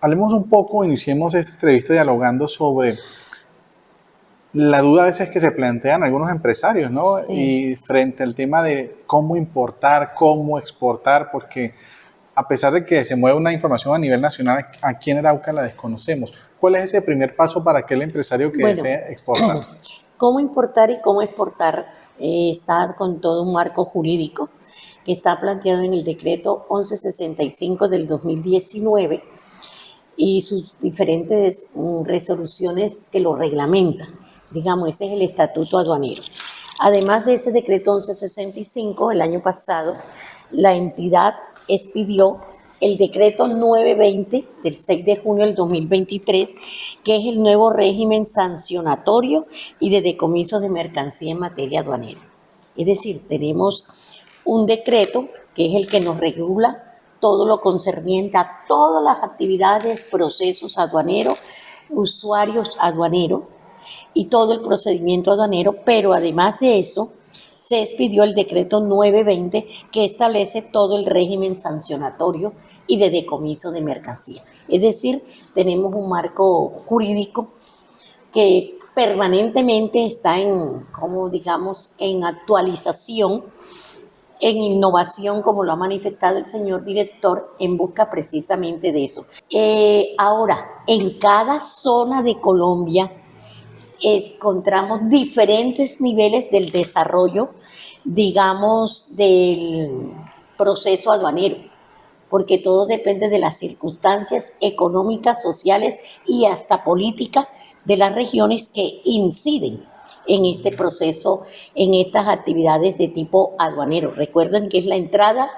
hablemos un poco, iniciemos esta entrevista dialogando sobre la duda a veces que se plantean algunos empresarios, ¿no? Sí. Y frente al tema de cómo importar, cómo exportar, porque a pesar de que se mueve una información a nivel nacional, aquí en Arauca la desconocemos. ¿Cuál es ese primer paso para aquel empresario que Bueno, desea exportar? cómo importar y cómo exportar está con todo un marco jurídico que está planteado en el decreto 1165 del 2019 y sus diferentes resoluciones que lo reglamentan. Digamos, ese es el estatuto aduanero. Además de ese decreto 1165, el año pasado, la entidad expidió el decreto 920 del 6 de junio del 2023, que es el nuevo régimen sancionatorio y de decomiso de mercancía en materia aduanera. Es decir, tenemos un decreto que es el que nos regula todo lo concerniente a todas las actividades, procesos aduaneros, usuarios aduaneros y todo el procedimiento aduanero, pero además de eso, se expidió el decreto 920 que establece todo el régimen sancionatorio y de decomiso de mercancía. Es decir, tenemos un marco jurídico que permanentemente está en actualización, en innovación, como lo ha manifestado el señor director, en busca precisamente de eso. Ahora, en cada zona de Colombia encontramos diferentes niveles del desarrollo, digamos, del proceso aduanero, porque todo depende de las circunstancias económicas, sociales y hasta políticas de las regiones que inciden en este proceso, en estas actividades de tipo aduanero. Recuerden que es la entrada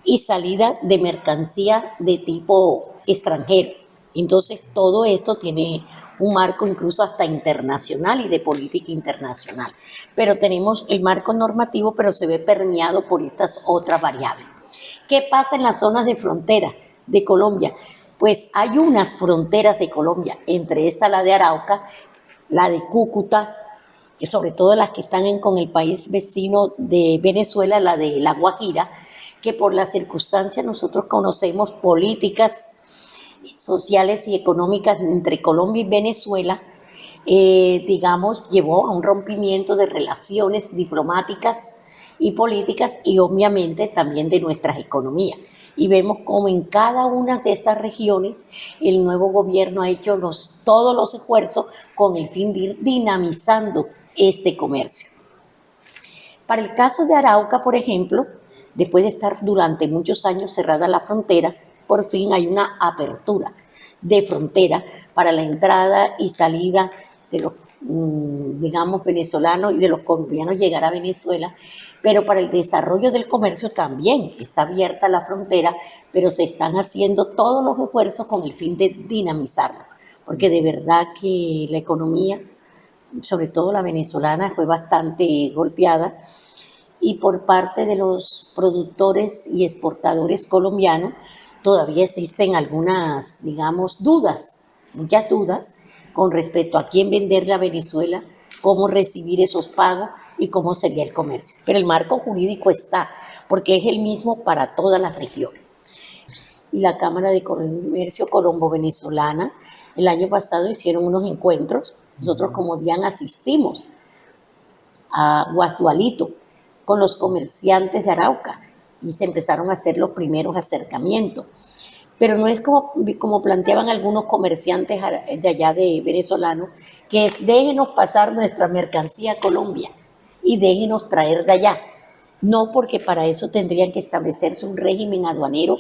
y salida de mercancía de tipo extranjero. Entonces, todo esto tiene un marco incluso hasta internacional y de política internacional. Pero tenemos el marco normativo, pero se ve permeado por estas otras variables. ¿Qué pasa en las zonas de frontera de Colombia? Pues hay unas fronteras de Colombia, entre esta la de Arauca, la de Cúcuta, y sobre todo las que están con el país vecino de Venezuela, la de La Guajira, que por las circunstancias nosotros conocemos políticas sociales y económicas entre Colombia y Venezuela, digamos, llevó a un rompimiento de relaciones diplomáticas y políticas y obviamente también de nuestras economías. Y vemos cómo en cada una de estas regiones el nuevo gobierno ha hecho todos los esfuerzos con el fin de ir dinamizando este comercio. Para el caso de Arauca, por ejemplo, después de estar durante muchos años cerrada la frontera, por fin hay una apertura de frontera para la entrada y salida de los, digamos, venezolanos y de los colombianos llegar a Venezuela, pero para el desarrollo del comercio también está abierta la frontera, pero se están haciendo todos los esfuerzos con el fin de dinamizarlo, porque de verdad que la economía, sobre todo la venezolana, fue bastante golpeada, y por parte de los productores y exportadores colombianos todavía existen algunas, digamos, muchas dudas con respecto a quién venderle a Venezuela, cómo recibir esos pagos y cómo sería el comercio. Pero el marco jurídico está, porque es el mismo para todas las regiones. Y la Cámara de Comercio Colombo-Venezolana el año pasado hicieron unos encuentros. Nosotros como DIAN asistimos a Guasdualito con los comerciantes de Arauca y se empezaron a hacer los primeros acercamientos. Pero no es como planteaban algunos comerciantes de allá de venezolanos, que es déjenos pasar nuestra mercancía a Colombia y déjenos traer de allá. No, porque para eso tendrían que establecerse un régimen aduanero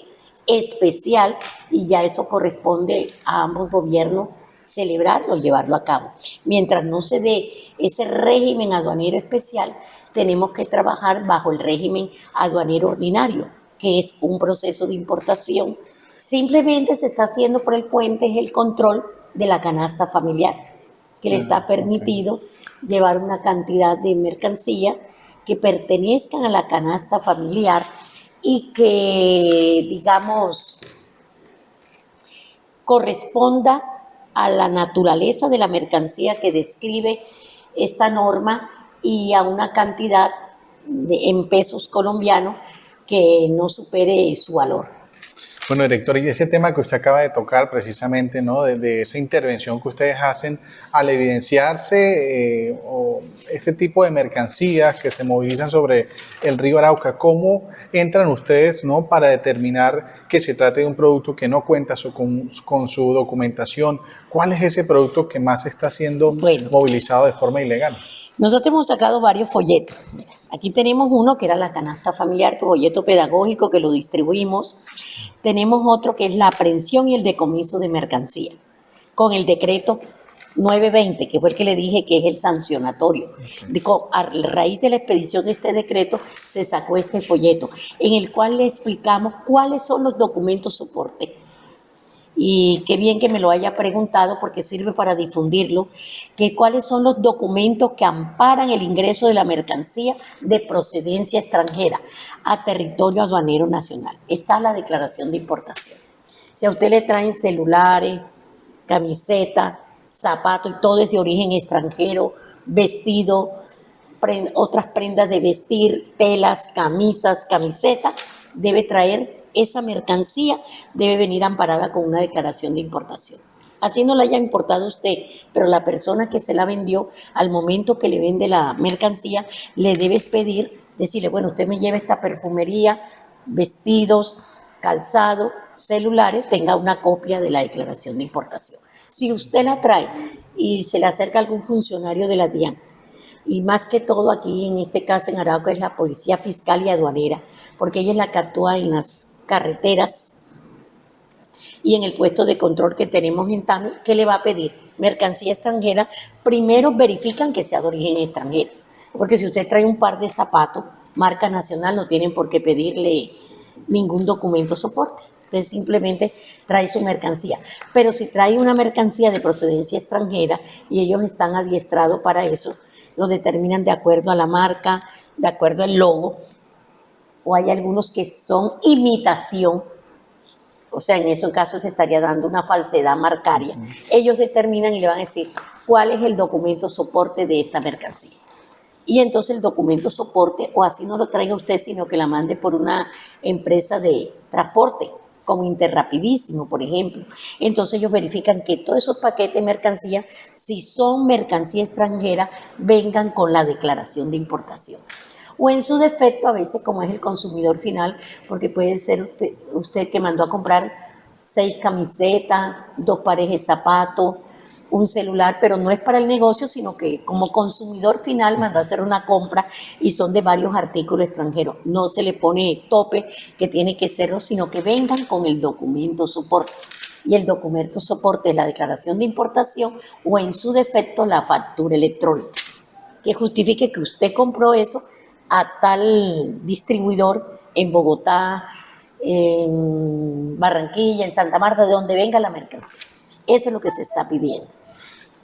especial y ya eso corresponde a ambos gobiernos celebrarlo, llevarlo a cabo. Mientras no se dé ese régimen aduanero especial, tenemos que trabajar bajo el régimen aduanero ordinario, que es un proceso de importación. Simplemente se está haciendo por el puente es el control de la canasta familiar, que le está permitido llevar una cantidad de mercancía que pertenezcan a la canasta familiar y que, digamos, corresponda a la naturaleza de la mercancía que describe esta norma y a una cantidad en pesos colombianos que no supere su valor. Bueno, director, y ese tema que usted acaba de tocar precisamente, ¿no? De esa intervención que ustedes hacen al evidenciarse o este tipo de mercancías que se movilizan sobre el río Arauca, ¿cómo entran ustedes, ¿no? Para determinar que se trate de un producto que no cuenta con su documentación? ¿Cuál es ese producto que más está siendo Bueno, movilizado de forma ilegal? nosotros hemos sacado varios folletos. Mira, aquí tenemos uno que era la canasta familiar, folleto pedagógico que lo distribuimos. Tenemos otro que es la aprehensión y el decomiso de mercancía, con el decreto 920, que fue el que le dije que es el sancionatorio. A raíz de la expedición de este decreto se sacó este folleto, en el cual le explicamos cuáles son los documentos soporte. Y qué bien que me lo haya preguntado porque sirve para difundirlo, que cuáles son los documentos que amparan el ingreso de la mercancía de procedencia extranjera a territorio aduanero nacional. Está la declaración de importación. Si a usted le traen celulares, camiseta, zapatos y todo es de origen extranjero, vestido, otras prendas de vestir, telas, camisas, camisetas, debe traer esa mercancía, debe venir amparada con una declaración de importación. Así no la haya importado usted, pero la persona que se la vendió, al momento que le vende la mercancía, le debes pedir, decirle, bueno, usted me lleva esta perfumería, vestidos, calzado, celulares, tenga una copia de la declaración de importación. Si usted la trae y se le acerca algún funcionario de la DIAN, y más que todo aquí, en este caso en Arauca, es la Policía Fiscal y Aduanera, porque ella es la que actúa en las carreteras y en el puesto de control que tenemos en Tame, ¿qué le va a pedir? Mercancía extranjera, primero verifican que sea de origen extranjero, porque si usted trae un par de zapatos, marca nacional, no tienen por qué pedirle ningún documento soporte. Entonces simplemente trae su mercancía. Pero si trae una mercancía de procedencia extranjera y ellos están adiestrados para eso, lo determinan de acuerdo a la marca, de acuerdo al logo, o hay algunos que son imitación, o sea, en ese caso se estaría dando una falsedad marcaria. Ellos determinan y le van a decir cuál es el documento soporte de esta mercancía. Y entonces el documento soporte, o así no lo traiga usted, sino que la mande por una empresa de transporte, como Interrapidísimo, por ejemplo. Entonces ellos verifican que todos esos paquetes de mercancía, si son mercancía extranjera, vengan con la declaración de importación. O en su defecto, a veces como es el consumidor final, porque puede ser usted que mandó a comprar 6 camisetas, 2 pares de zapatos, un celular, pero no es para el negocio, sino que como consumidor final mandó a hacer una compra y son de varios artículos extranjeros. No se le pone tope que tiene que serlo, sino que vengan con el documento soporte. Y el documento soporte es la declaración de importación o en su defecto la factura electrónica, que justifique que usted compró eso a tal distribuidor en Bogotá, en Barranquilla, en Santa Marta, de donde venga la mercancía. Eso es lo que se está pidiendo.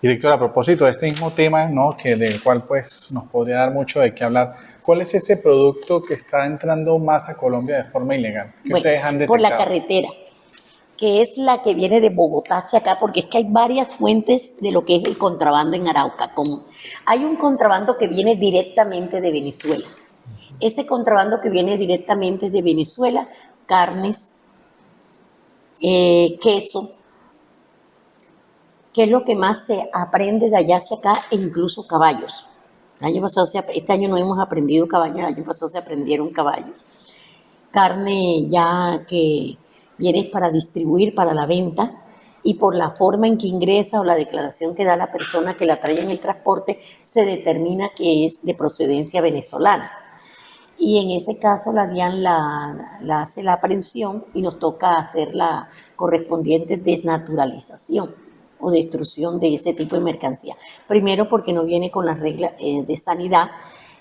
Director, a propósito de este mismo tema, ¿no? Del cual pues nos podría dar mucho de qué hablar, ¿cuál es ese producto que está entrando más a Colombia de forma ilegal? Que Bueno, ustedes han detectado. por la carretera, que es la que viene de Bogotá hacia acá, porque es que hay varias fuentes de lo que es el contrabando en Arauca. Hay un contrabando que viene directamente de Venezuela. Ese contrabando que viene directamente de Venezuela, carnes, queso, que es lo que más se aprende de allá hacia acá, e incluso caballos. El año pasado, este año no hemos aprendido caballos, el año pasado se aprendieron caballos. Carne ya que viene para distribuir, para la venta, y por la forma en que ingresa o la declaración que da la persona que la trae en el transporte, se determina que es de procedencia venezolana. Y en ese caso la DIAN la hace la aprehensión y nos toca hacer la correspondiente desnaturalización o destrucción de ese tipo de mercancía. Primero porque no viene con las reglas de sanidad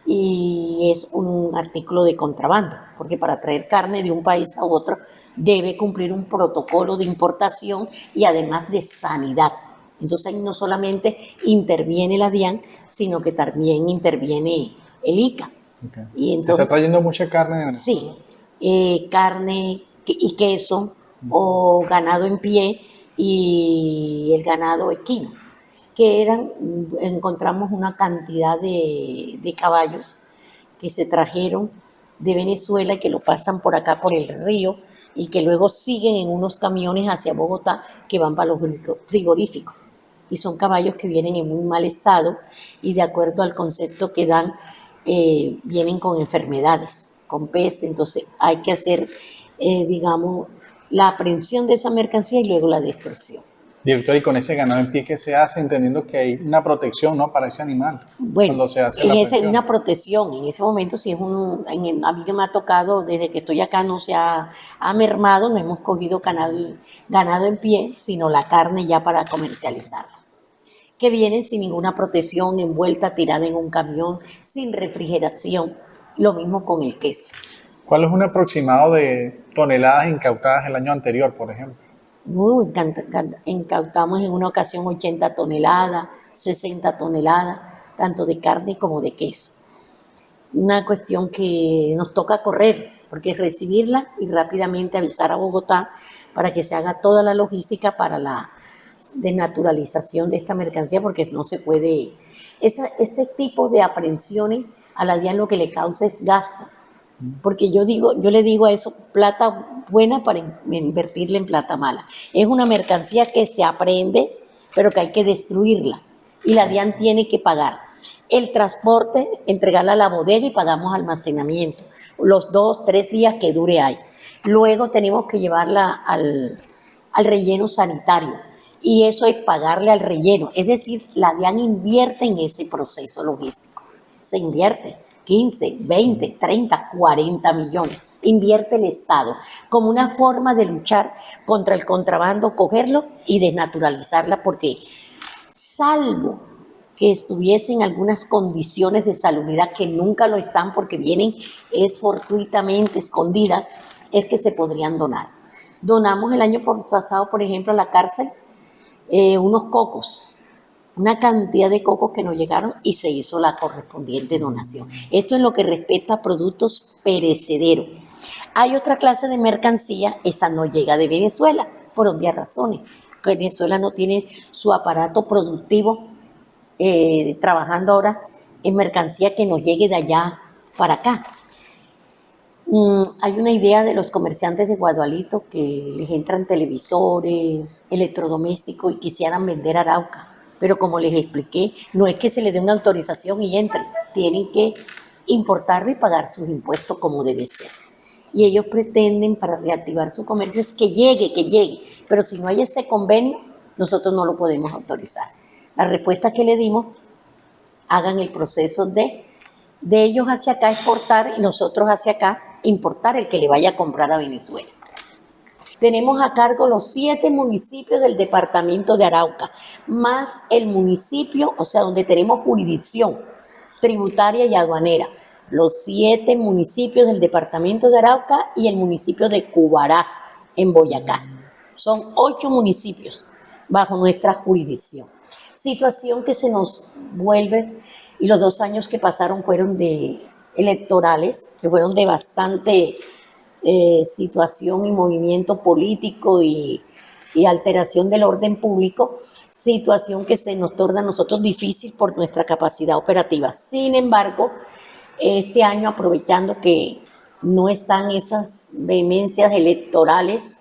y es un artículo de contrabando, porque para traer carne de un país a otro debe cumplir un protocolo de importación y además de sanidad. Entonces ahí no solamente interviene la DIAN, sino que también interviene el ICA. Okay. Y entonces, ¿se está trayendo mucha carne de Venezuela? Sí, carne y queso o ganado en pie y el ganado equino, que encontramos una cantidad de caballos que se trajeron de Venezuela y que lo pasan por acá por el río y que luego siguen en unos camiones hacia Bogotá que van para los frigoríficos. Y son caballos que vienen en muy mal estado y de acuerdo al concepto que dan, vienen con enfermedades, con peste. Entonces hay que hacer, digamos, la aprehensión de esa mercancía y luego la destrucción. Director, y con ese ganado en pie, ¿qué se hace? Entendiendo que hay una protección, ¿no?, para ese animal. Bueno, cuando se hace la esa es aprehensión. una protección. En ese momento, si es a mí no me ha tocado, desde que estoy acá no se ha mermado, no hemos cogido ganado en pie, sino la carne ya para comercializarla. Que vienen sin ninguna protección, envuelta, tirada en un camión, sin refrigeración. Lo mismo con el queso. ¿Cuál es un aproximado de toneladas incautadas el año anterior, por ejemplo? Incautamos en una ocasión 80 toneladas, 60 toneladas, tanto de carne como de queso. Una cuestión que nos toca correr, porque es recibirla y rápidamente avisar a Bogotá para que se haga toda la logística para la desnaturalización de esta mercancía, porque no se puede. Este tipo de aprehensiones a la DIAN lo que le causa es gasto. Porque yo le digo a eso, plata buena para invertirla en plata mala. Es una mercancía que se aprende, pero que hay que destruirla. Y la DIAN tiene que pagar el transporte, entregarla a la bodega y pagamos almacenamiento. Los 2, 3 días que dure ahí. Luego tenemos que llevarla al relleno sanitario. Y eso es pagarle al relleno. Es decir, la DIAN invierte en ese proceso logístico. Se invierte 15, 20, 30, 40 millones. Invierte el Estado como una forma de luchar contra el contrabando, cogerlo y desnaturalizarla, porque salvo que estuviesen algunas condiciones de salubridad que nunca lo están porque vienen fortuitamente escondidas, es que se podrían donar. Donamos el año pasado, por ejemplo, a la cárcel unos cocos, una cantidad de cocos que nos llegaron y se hizo la correspondiente donación. Esto es lo que respecta a productos perecederos. Hay otra clase de mercancía, esa no llega de Venezuela, por obvias razones. Venezuela no tiene su aparato productivo trabajando ahora en mercancía que nos llegue de allá para acá. Hay una idea de los comerciantes de Guadualito que les entran televisores, electrodomésticos y quisieran vender Arauca. Pero como les expliqué, no es que se les dé una autorización y entren, tienen que importarlo y pagar sus impuestos como debe ser. Y ellos pretenden, para reactivar su comercio, es que llegue, pero si no hay ese convenio, nosotros no lo podemos autorizar. La respuesta que le dimos, hagan el proceso de ellos hacia acá exportar y nosotros hacia acá importar el que le vaya a comprar a Venezuela. Tenemos a cargo los 7 municipios del departamento de Arauca, más el municipio, o sea, donde tenemos jurisdicción tributaria y aduanera. Los 7 municipios del departamento de Arauca y el municipio de Cubará, en Boyacá. Son 8 municipios bajo nuestra jurisdicción. Situación que se nos vuelve, y los 2 años que pasaron fueron electorales, que fueron de bastante situación y movimiento político y alteración del orden público, situación que se nos torna a nosotros difícil por nuestra capacidad operativa. Sin embargo, este año, aprovechando que no están esas vehemencias electorales,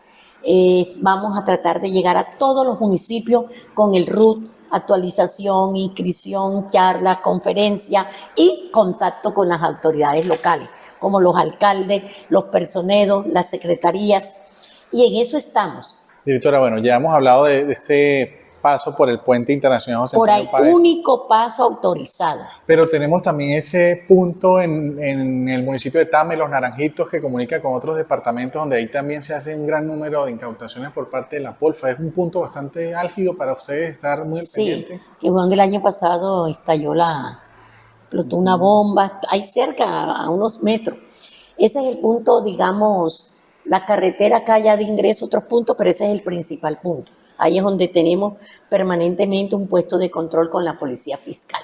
vamos a tratar de llegar a todos los municipios con el RUT, actualización, inscripción, charla, conferencia y contacto con las autoridades locales, como los alcaldes, los personeros, las secretarías, y en eso estamos. Directora, bueno, ya hemos hablado de este paso por el puente internacional José Por Antonio ahí, Páez, único paso autorizado. pero tenemos también ese punto en el municipio de Tame, Los Naranjitos, que comunica con otros departamentos, donde ahí también se hace un gran número de incautaciones por parte de la Polfa. Es un punto bastante álgido para ustedes estar muy pendientes. Sí, que fue donde el año pasado explotó una bomba, ahí cerca, a unos metros. Ese es el punto, digamos, la carretera acá ya de ingreso, otros puntos, pero ese es el principal punto. Ahí es donde tenemos permanentemente un puesto de control con la policía fiscal.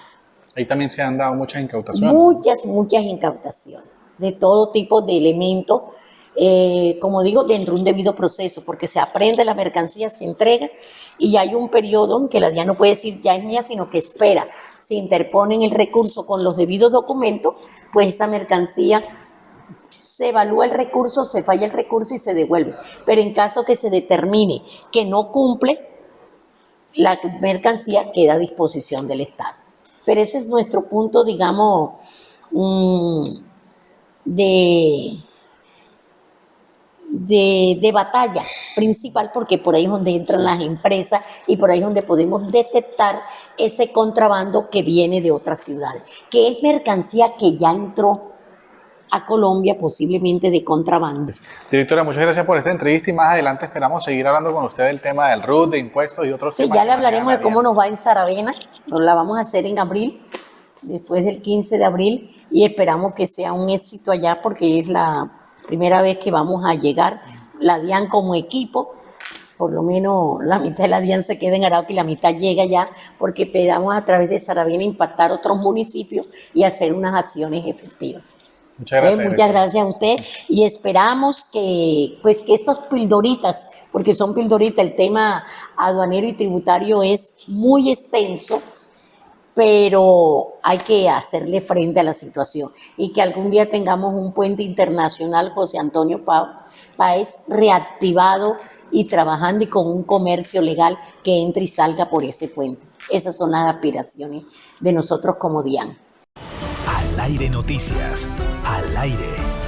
Ahí también se han dado muchas incautaciones. Muchas incautaciones de todo tipo de elementos, como digo, dentro de un debido proceso, porque se aprende la mercancía, se entrega y hay un periodo en que la DIAN no puede decir ya es mía, sino que espera. Si interponen el recurso con los debidos documentos, pues esa mercancía se evalúa el recurso, se falla el recurso y se devuelve. Pero en caso que se determine que no cumple, la mercancía queda a disposición del Estado. Pero ese es nuestro punto, digamos, de batalla principal, porque por ahí es donde entran las empresas y por ahí es donde podemos detectar ese contrabando que viene de otras ciudades, que es mercancía que ya entró a Colombia posiblemente de contrabando. Directora, muchas gracias por esta entrevista y más adelante esperamos seguir hablando con usted del tema del RUT, de impuestos y otros temas. Sí, ya le hablaremos de cómo nos va en Saravena, pero la vamos a hacer en abril, después del 15 de abril, y esperamos que sea un éxito allá porque es la primera vez que vamos a llegar, la DIAN como equipo, por lo menos la mitad de la DIAN se queda en Arauca y la mitad llega allá, porque esperamos a través de Saravena impactar otros municipios y hacer unas acciones efectivas. Muchas gracias. Muchas gracias a usted y esperamos que estos pildoritas, porque son pildoritas, el tema aduanero y tributario es muy extenso, pero hay que hacerle frente a la situación y que algún día tengamos un puente internacional José Antonio Páez reactivado y trabajando y con un comercio legal que entre y salga por ese puente. Esas son las aspiraciones de nosotros como DIAN. Al aire noticias, al aire.